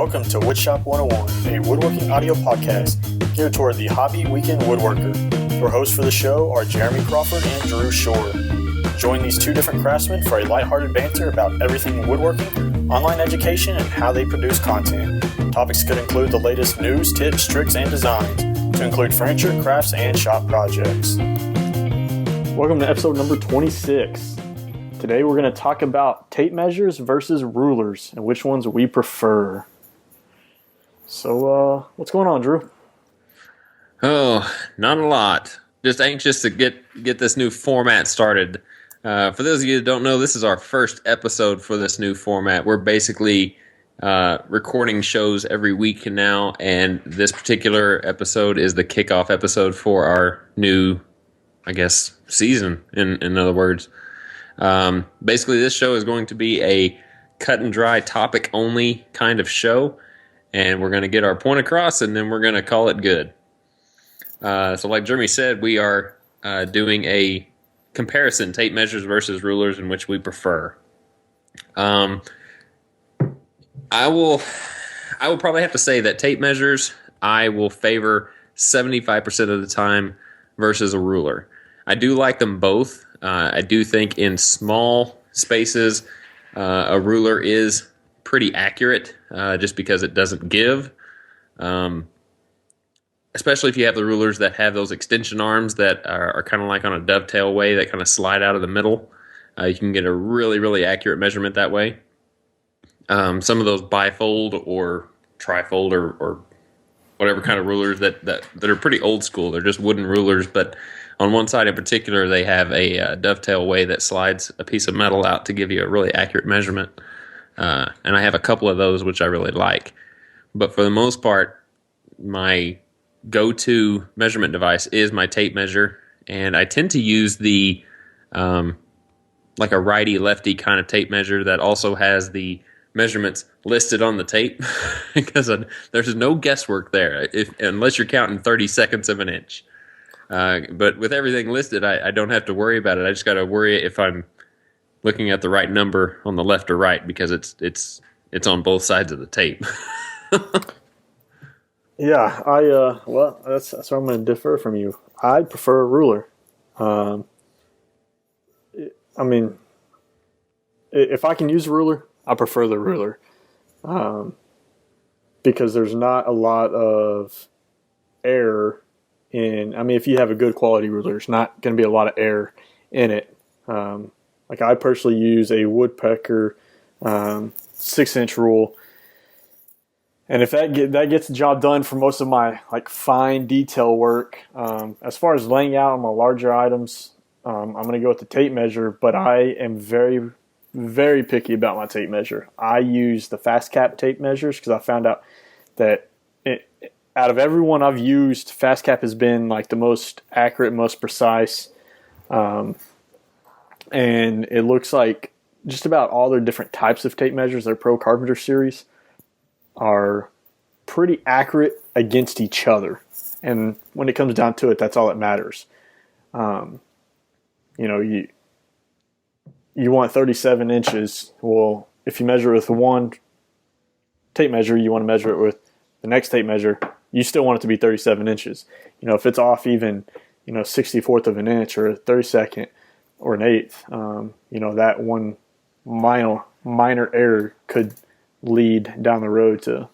Welcome to Woodshop 101, a woodworking audio podcast geared toward the hobby weekend woodworker. Your hosts for the show are Jeremy Crawford and Drew Shore. Join these two different craftsmen for a lighthearted banter about everything woodworking, online education, and how they produce content. Topics could include the latest news, tips, tricks, and designs, to include furniture, crafts, and shop projects. Welcome to episode number 26. Today we're going to talk about tape measures versus rulers and which ones we prefer. So, what's going on, Drew? Oh, not a lot. Just anxious to get this new format started. For those of you that don't know, this is our first episode for this new format. We're basically recording shows every week now, and this particular episode is the kickoff episode for our new, I guess, season, in other words. Basically, this show is going to be a cut and dry topic only kind of show, and we're going to get our point across, and then we're going to call it good. So like Jeremy said, we are doing a comparison, tape measures versus rulers, in which we prefer. I will probably have to say that tape measures I will favor 75% of the time versus a ruler. I do like them both. I do think in small spaces, a ruler is pretty accurate, just because it doesn't give. Especially if you have the rulers that have those extension arms that are kind of like on a dovetail way that kind of slide out of the middle. You can get a really, really accurate measurement that way. Some of those bifold or trifold or whatever kind of rulers that are pretty old school. They're just wooden rulers, but on one side in particular, they have a dovetail way that slides a piece of metal out to give you a really accurate measurement. And I have a couple of those, which I really like. But for the most part, my go-to measurement device is my tape measure. And I tend to use the like a righty-lefty kind of tape measure that also has the measurements listed on the tape because there's no guesswork there unless you're counting 30 seconds of an inch. But with everything listed, I don't have to worry about it. I just got to worry if I'm looking at the right number on the left or right because it's on both sides of the tape. Yeah, well, that's where I'm going to differ from you. I prefer a ruler. I mean, if I can use a ruler, I prefer the ruler. Because there's not a lot of error if you have a good quality ruler, there's not going to be a lot of error in it. Like I personally use a woodpecker 6-inch rule, and if that gets the job done for most of my like fine detail work, as far as laying out on my larger items, I'm going to go with the tape measure. But I am very, very picky about my tape measure. I use the FastCap tape measures because I found out that out of everyone I've used, FastCap has been like the most accurate, most precise. And it looks like just about all their different types of tape measures, their Pro Carpenter series, are pretty accurate against each other. And when it comes down to it, that's all that matters. You want 37 inches. Well, if you measure with one tape measure, you want to measure it with the next tape measure, you still want it to be 37 inches. If it's off even, 64th of an inch or a 32nd or an eighth, that one minor error could lead down the road to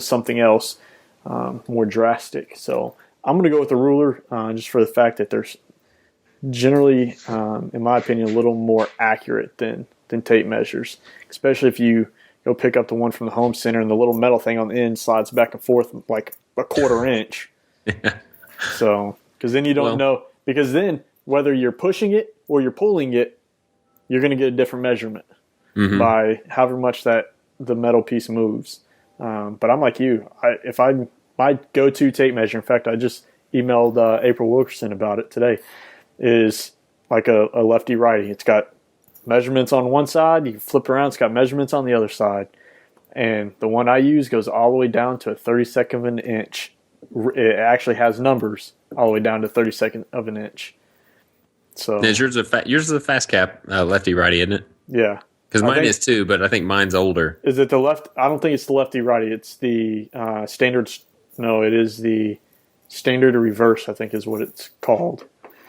something else more drastic. So I'm going to go with the ruler just for the fact that there's generally, in my opinion, a little more accurate than tape measures, especially if you go pick up the one from the home center and the little metal thing on the end slides back and forth like a quarter inch. Yeah. So, because then you don't know, because then whether you're pushing it or you're pulling it, you're going to get a different measurement by however much that the metal piece moves. But I'm like you. My go-to tape measure, in fact, I just emailed April Wilkerson about it today, is like a lefty-righty. It's got measurements on one side. You flip around, it's got measurements on the other side. And the one I use goes all the way down to a 32nd of an inch. It actually has numbers all the way down to 32nd of an inch. So yours is a FastCap lefty righty, isn't it? Yeah. Because mine is too, but I think mine's older. Is it the left? I don't think it's the lefty righty. It's the standard. No, it is the standard reverse. I think is what it's called.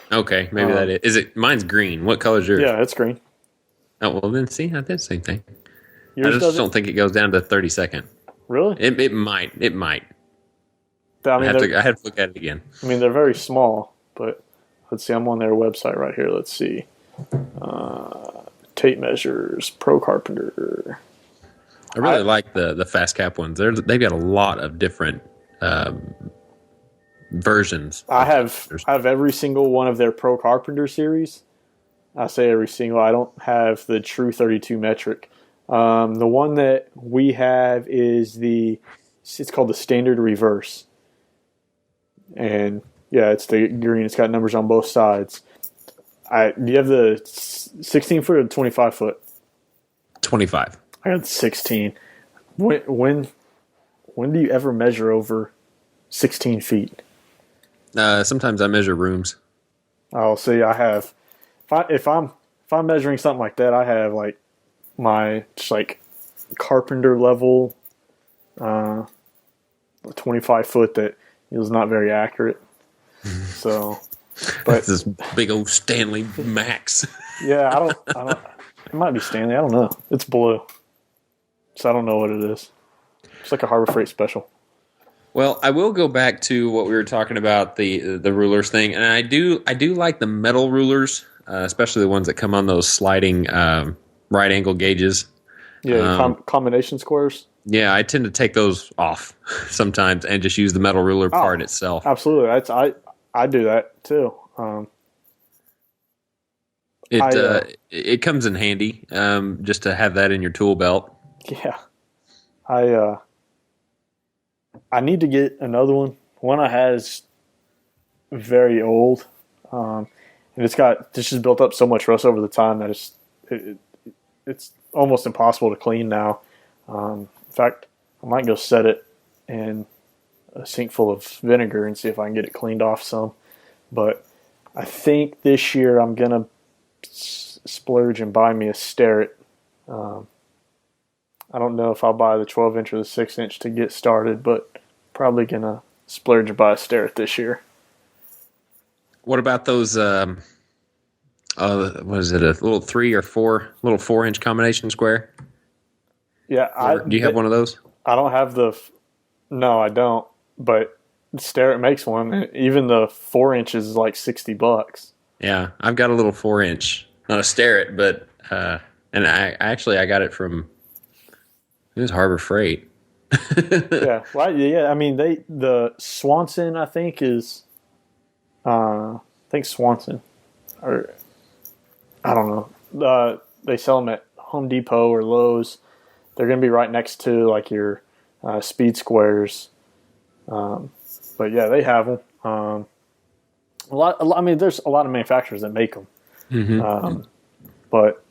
Okay, maybe that is. Is it? Mine's green. What color's yours? Yeah, it's green. Oh well, then see, I did the same thing. Yours I just don't think it goes down to 32nd. Really? It might. It might. I mean, I have to look at it again. I mean, they're very small, but let's see. I'm on their website right here. Let's see. Tape measures, Pro Carpenter. I really like the FastCap ones. They've got a lot of different versions. I have every single one of their Pro Carpenter series. I say every single. I don't have the true 32 metric. The one that we have is it's called the standard reverse. And yeah, it's the green. It's got numbers on both sides. Do you have the 16 foot or 25 foot? 25. I got 16. When do you ever measure over 16 feet? Sometimes I measure rooms. Oh, see, I have. If I'm measuring something like that, I have like my just like carpenter level, 25 foot that is not very accurate. So, but this big old Stanley Max. Yeah, I don't. It might be Stanley. I don't know. It's blue, so I don't know what it is. It's like a Harbor Freight special. Well, I will go back to what we were talking about the rulers thing, and I do like the metal rulers, especially the ones that come on those sliding right angle gauges. Yeah, combination squares. Yeah, I tend to take those off sometimes and just use the metal ruler part itself. Absolutely, I do that too. It comes in handy just to have that in your tool belt. Yeah, I need to get another one. One I had is very old, and it's just built up so much rust over the time that it's almost impossible to clean now. In fact, I might go set it in a sink full of vinegar and see if I can get it cleaned off some. But I think this year I'm gonna splurge and buy me a Starrett. I don't know if I'll buy the 12-inch or the 6-inch to get started, but probably gonna splurge and buy a Starrett this year. What about those? What is it? A little 3 or 4, little 4-inch combination square? Yeah, do you have one of those? I don't have no, I don't. But Starrett makes one. Even the 4 inches is like $60. Yeah, I've got a little 4-inch, not a Starrett, but and I got it from Harbor Freight. Yeah, well, yeah. I mean, the Swanson I think is, Swanson, or I don't know. They sell them at Home Depot or Lowe's. They're going to be right next to like your speed squares. But yeah, they have them. A lot. I mean, there's a lot of manufacturers that make them. Mm-hmm. But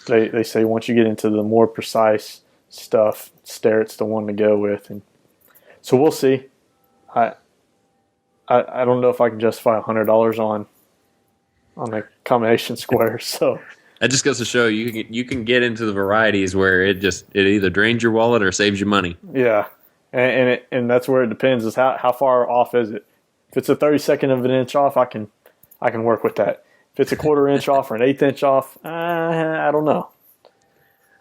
they say once you get into the more precise stuff, Starrett's the one to go with, and so we'll see. I don't know if I can justify $100 on a combination square. So that just goes to show you can get into the varieties where it either drains your wallet or saves you money. Yeah, and that's where it depends is how far off is it. If it's a 32nd of an inch off, I can work with that. If it's a 1/4 inch off or an 1/8 inch off, I don't know.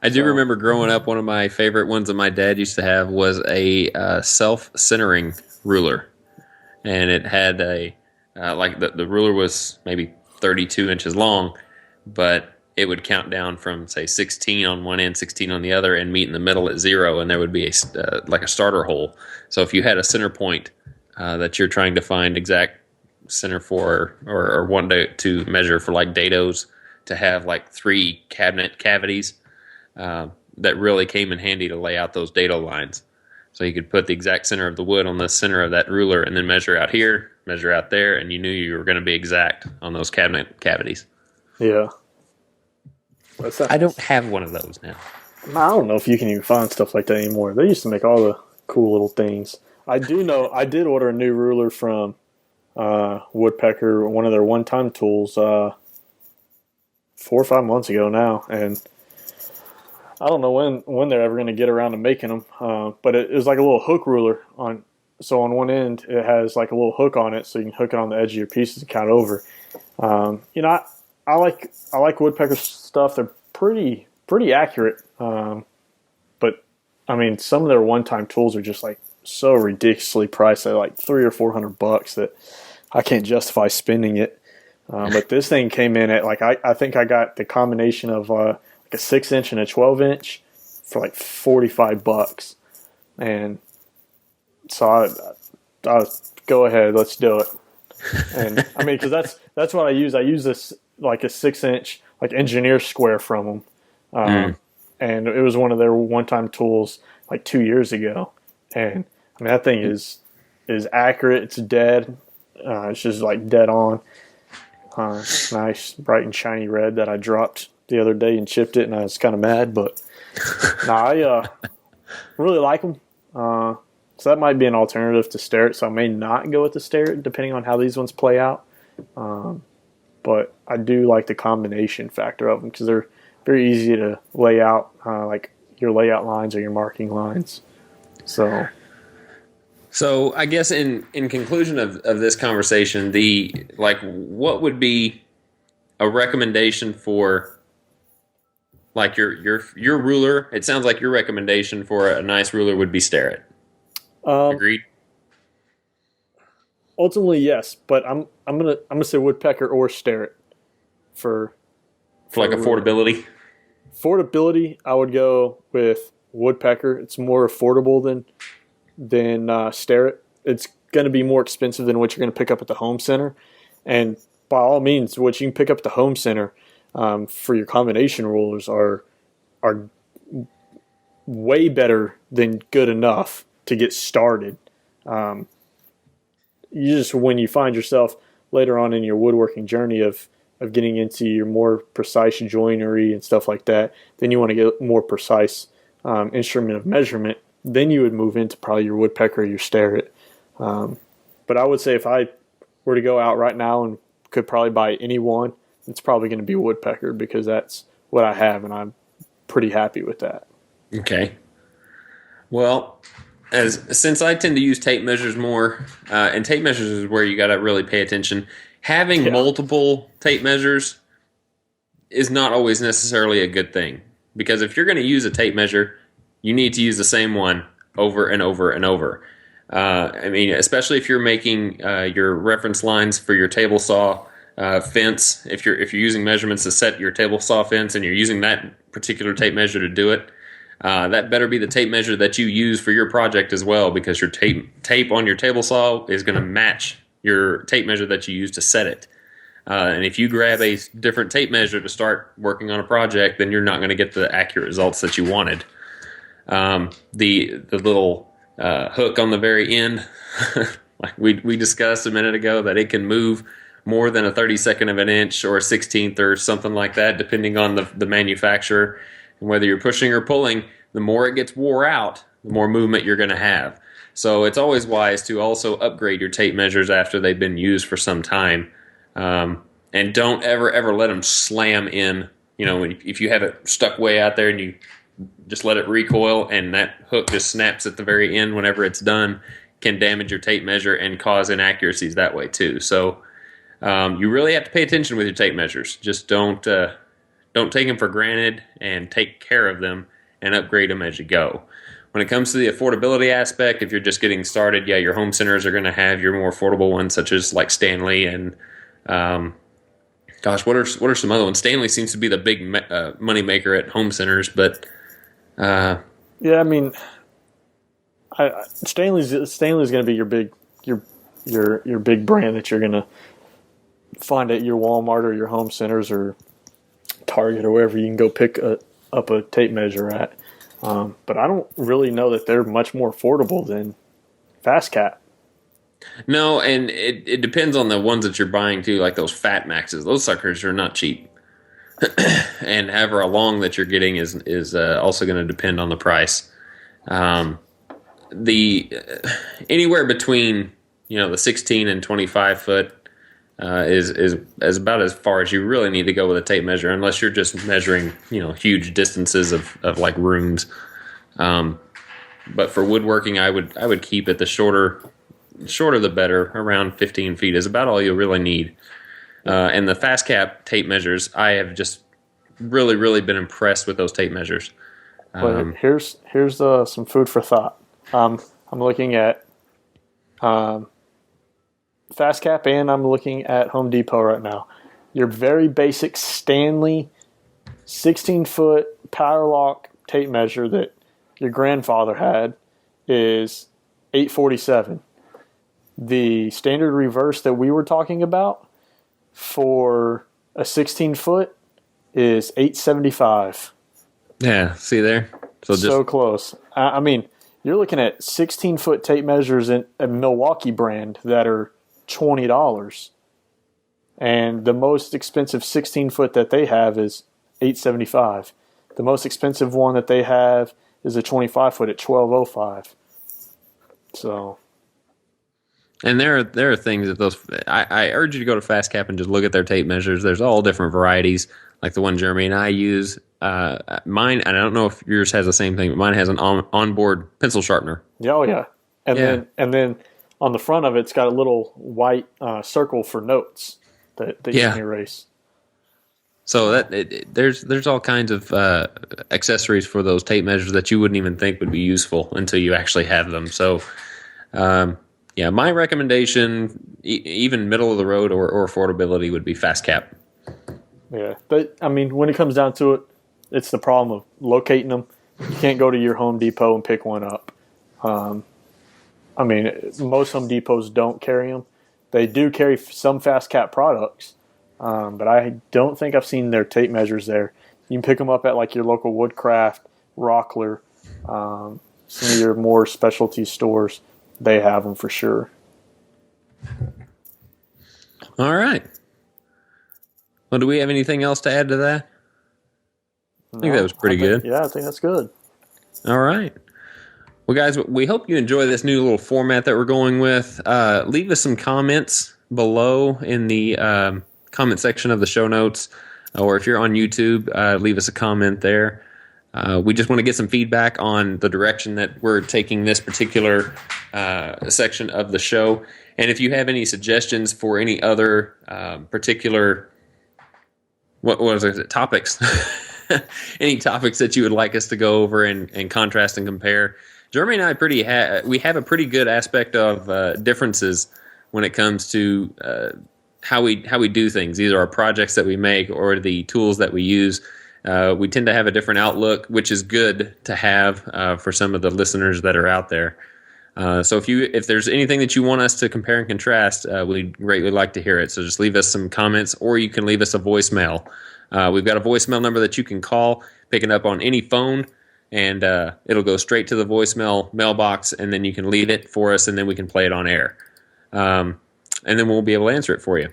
I do remember growing up, one of my favorite ones that my dad used to have was a self-centering ruler. And it had the ruler was maybe 32 inches long, but it would count down from, say, 16 on one end, 16 on the other, and meet in the middle at 0, and there would be a starter hole. So if you had a center point that you're trying to find exact center for or want to measure for like dados to have like 3 cabinet cavities, that really came in handy to lay out those dado lines. So you could put the exact center of the wood on the center of that ruler and then measure out here, measure out there, and you knew you were going to be exact on those cabinet cavities. Yeah. I don't have one of those now. I don't know if you can even find stuff like that anymore. They used to make all the cool little things. I do know I did order a new ruler from Woodpecker, one of their one-time tools, 4 or 5 months ago now, and I don't know when they're ever going to get around to making them. But it was like a little hook ruler on. So on one end, it has like a little hook on it, so you can hook it on the edge of your pieces and count over. I like woodpecker stuff. They're pretty accurate. But I mean, some of their one-time tools are just like so ridiculously priced at like $300 or $400 that I can't justify spending it. But this thing came in at like I think I got the combination of like a 6-inch and a 12-inch for like $45, and so I go ahead, let's do it. And I mean, because that's what I use. I use this like a 6-inch like engineer square from them, and it was one of their one-time tools like 2 years ago. And I mean, that thing is accurate. It's dead. It's just like dead on. Nice, bright and shiny red that I dropped the other day and chipped it, and I was kind of mad. But I really like them. So that might be an alternative to Starrett. So I may not go with the Starrett depending on how these ones play out. But I do like the combination factor of them because they're very easy to lay out, like your layout lines or your marking lines. So I guess in conclusion of this conversation, what would be a recommendation for like your ruler? It sounds like your recommendation for a nice ruler would be Starrett. Agreed. Ultimately, yes, but I'm gonna say woodpecker or Starrett for like affordability. Affordability, I would go with woodpecker. It's more affordable than Starrett. It's going to be more expensive than what you're going to pick up at the home center, and by all means, what you can pick up at the home center for your combination rulers are way better than good enough to get started. When you find yourself later on in your woodworking journey of getting into your more precise joinery and stuff like that, then you want to get more precise instrument of measurement. Then you would move into probably your woodpecker or your Starrett. But I would say if I were to go out right now and could probably buy any one, it's probably going to be woodpecker because that's what I have, and I'm pretty happy with that. Okay. Well, since I tend to use tape measures more, and tape measures is where you got to really pay attention. Having multiple tape measures is not always necessarily a good thing, because if you're going to use a tape measure, you need to use the same one over and over and over. I mean, especially if you're making your reference lines for your table saw fence. If you're using measurements to set your table saw fence and you're using that particular tape measure to do it, that better be the tape measure that you use for your project as well, because your tape on your table saw is going to match your tape measure that you use to set it. And if you grab a different tape measure to start working on a project, then you're not going to get the accurate results that you wanted. The little hook on the very end, like we discussed a minute ago, that it can move more than a 32nd of an inch or a 16th or something like that, depending on the manufacturer. And whether you're pushing or pulling, the more it gets wore out, the more movement you're going to have. So it's always wise to also upgrade your tape measures after they've been used for some time. And don't ever let them slam in. You know, if you have it stuck way out there and you just let it recoil and that hook just snaps at the very end whenever it's done, can damage your tape measure and cause inaccuracies that way too. So you really have to pay attention with your tape measures. Just don't take them for granted, and take care of them and upgrade them as you go. When it comes to the affordability aspect, if you're just getting started, your home centers are going to have your more affordable ones, such as like Stanley and what are some other ones? Stanley seems to be the big money maker at home centers, but I mean, Stanley's going to be your big brand that you're going to find at your Walmart or your home centers or Target or wherever you can go pick up a tape measure at. But I don't really know that they're much more affordable than FastCap. No, and it depends on the ones that you're buying too, like those Fat Maxes. Those suckers are not cheap. And however long that you're getting is also going to depend on the price. The anywhere between the 16 and 25 foot is about as far as you really need to go with a tape measure, unless you're just measuring huge distances of like rooms. But for woodworking, I would keep it the shorter the better. Around 15 feet is about all you really need. And the FastCap tape measures, I have just really been impressed with those tape measures. But here's some food for thought. I'm looking at FastCap and I'm looking at Home Depot right now. Your very basic Stanley 16-foot power lock tape measure that your grandfather had is $847. The standard reverse that we were talking about for a 16-foot is $875. Yeah, see there? So close. I mean, you're looking at 16-foot tape measures in a Milwaukee brand that are $20. And the most expensive 16-foot that they have is $875. The most expensive one that they have is a 25-foot at $1,205. So, and there are things that those. I urge you to go to FastCap and just look at their tape measures. There's all different varieties, like the one Jeremy and I use. Mine, and I don't know if yours has the same thing, but mine has an onboard pencil sharpener. Oh yeah, and then on the front of it's got a little white circle for notes that you can erase. So there's all kinds of accessories for those tape measures that you wouldn't even think would be useful until you actually have them. So, my recommendation, even middle of the road or affordability, would be FastCap. Yeah, but I mean, when it comes down to it, it's the problem of locating them. You can't go to your Home Depot and pick one up. I mean, most Home Depots don't carry them. They do carry some FastCap products. But I don't think I've seen their tape measures there. You can pick them up at like your local Woodcraft, Rockler, some of your more specialty stores. They have them for sure. All right. Well, do we have anything else to add to that? I think that was pretty good. Yeah, I think that's good. All right. Well, guys, we hope you enjoy this new little format that we're going with. Leave us some comments below in the comment section of the show notes, or if you're on YouTube, leave us a comment there. We just want to get some feedback on the direction that we're taking this particular section of the show. And if you have any suggestions for any other particular topics, any topics that you would like us to go over and contrast and compare. Jeremy and I we have a pretty good aspect of differences when it comes to how we do things, either our projects that we make or the tools that we use. We tend to have a different outlook, which is good to have for some of the listeners that are out there. So if there's anything that you want us to compare and contrast, we'd greatly like to hear it. So just leave us some comments, or you can leave us a voicemail. We've got a voicemail number that you can call, pick it up on any phone, and it'll go straight to the voicemail mailbox, and then you can leave it for us, and then we can play it on air. And then we'll be able to answer it for you.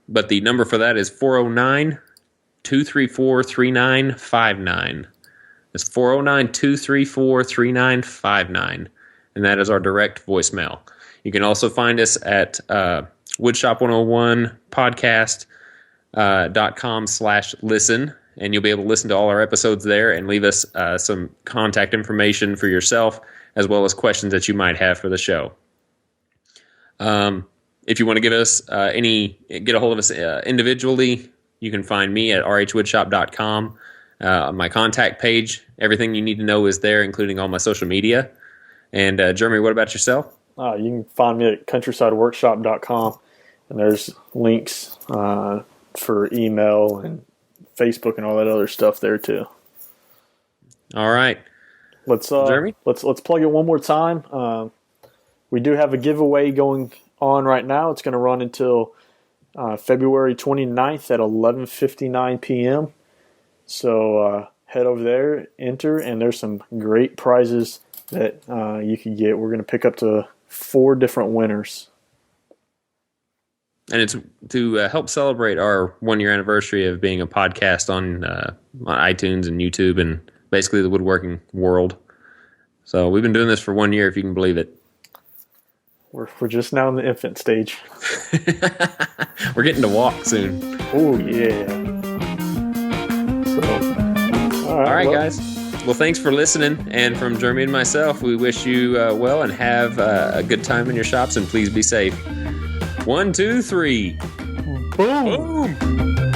But the number for that is 409-234-3959. It's 409-234-3959. And that is our direct voicemail. You can also find us at woodshop101podcast.com/listen. And you'll be able to listen to all our episodes there and leave us some contact information for yourself, as well as questions that you might have for the show. If you want to get a hold of us individually, you can find me at rhwoodshop.com. My contact page, everything you need to know is there, including all my social media. And Jeremy, what about yourself? You can find me at countrysideworkshop.com, and there's links for email and Facebook and all that other stuff there too. All right, Jeremy, let's plug it one more time. We do have a giveaway going on right now. It's going to run until February 29th at 11:59 p.m. So head over there, enter, and there's some great prizes that you can get. We're going to pick up to 4 different winners. And it's to help celebrate our 1-year anniversary of being a podcast on iTunes and YouTube and basically the woodworking world. So we've been doing this for 1 year, if you can believe it. We're just now in the infant stage. We're getting to walk soon. Oh yeah. So, all right, guys. Well, thanks for listening. And from Jeremy and myself, we wish you well and have a good time in your shops. And please be safe. 1, 2, 3. Boom. Boom.